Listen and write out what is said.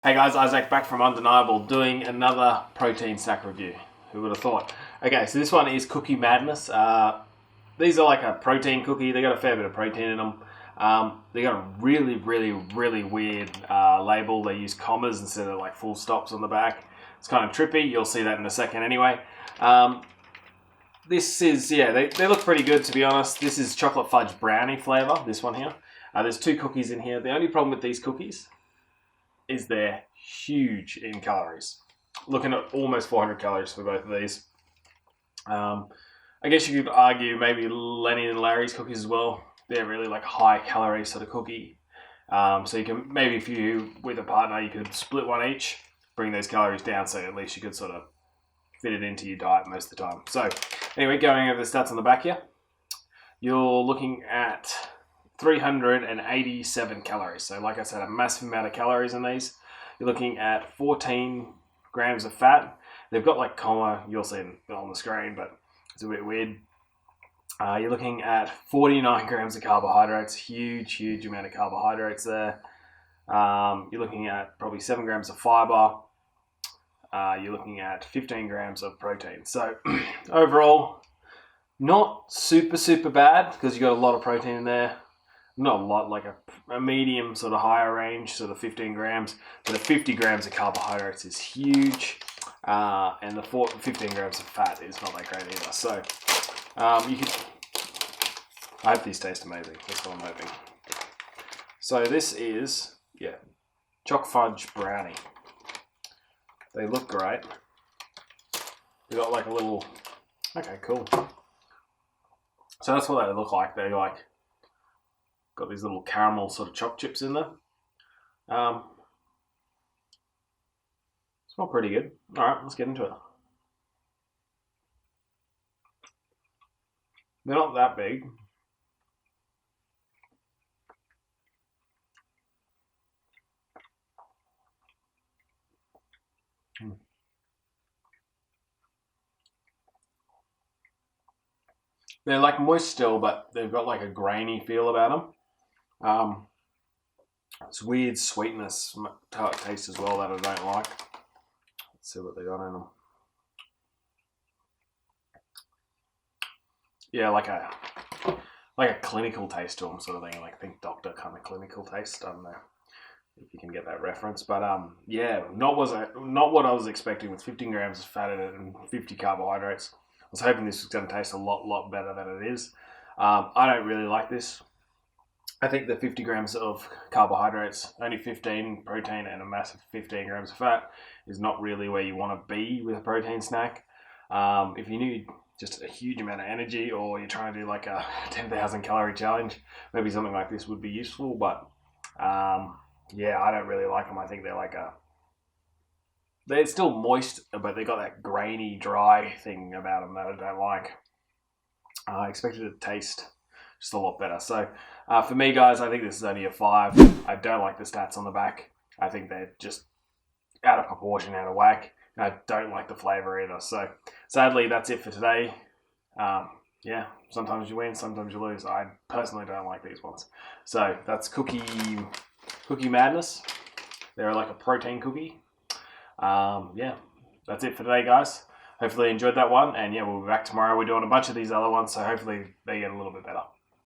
Hey guys, Isaac back from Undeniable doing another protein snack review. Who would have thought? Okay, so this one is Cookie Madness. These are like a protein cookie. They got a fair bit of protein in them. They got a really weird label. They use commas instead of like full stops on the back. It's kind of trippy. You'll see that in a second anyway. This is, yeah, they look pretty good to be honest. This is chocolate fudge brownie flavor, this one here. There's two cookies in here. The only problem with these cookies is they're huge in calories. Looking at almost 400 calories for both of these. I guess you could argue maybe Lenny and Larry's cookies as well. They're really like high calorie sort of cookie. So you can, maybe if you with a partner, you could split one each, bring those calories down so at least you could sort of fit it into your diet most of the time. So anyway, going over the stats on the back here, you're looking at 387 calories. So like I said, a massive amount of calories in these. You're looking at 14 grams of fat. They've got like comma, you'll see it on the screen, but it's a bit weird. You're looking at 49 grams of carbohydrates, huge amount of carbohydrates there. You're looking at probably 7 grams of fiber. You're looking at 15 grams of protein. So overall, not super bad because you got a lot of protein in there. Not a lot, like a medium sort of higher range, sort of 15 grams. But the 50 grams of carbohydrates is huge. And the 15 grams of fat is not that great either. So I hope these taste amazing. That's what I'm hoping. So this is, yeah, Choc Fudge Brownie. They look great. They got like a little, okay, cool. So that's what they look like. They like, got these little caramel sort of choc chips in there. Smell pretty good. All right, let's get into it. They're not that big. They're like moist still, but they've got like a grainy feel about them. It's weird sweetness taste as well that I don't like. Let's see what they got in them. Yeah, like a clinical taste to them, sort of thing. Like think doctor kind of clinical taste. I don't know if you can get that reference, but yeah, not what I was expecting with 15 grams of fat in it and 50 carbohydrates. I was hoping this was going to taste a lot better than it is. I don't really like this. I think the 50 grams of carbohydrates, only 15 protein and a massive 15 grams of fat is not really where you want to be with a protein snack. If you need just a huge amount of energy or you're trying to do like a 10,000 calorie challenge, maybe something like this would be useful. But yeah, I don't really like them. I think they're still moist, but they got that grainy, dry thing about them that I don't like. I expected it to taste just a lot better. So for me, guys, I think this is only a 5. I don't like the stats on the back. I think they're just out of proportion, out of whack. And I don't like the flavor either. So sadly, that's it for today. Yeah, sometimes you win, sometimes you lose. I personally don't like these ones. So that's Cookie Madness. They're like a protein cookie. Yeah, that's it for today, guys. Hopefully you enjoyed that one. And yeah, we'll be back tomorrow. We're doing a bunch of these other ones, so hopefully they get a little bit better.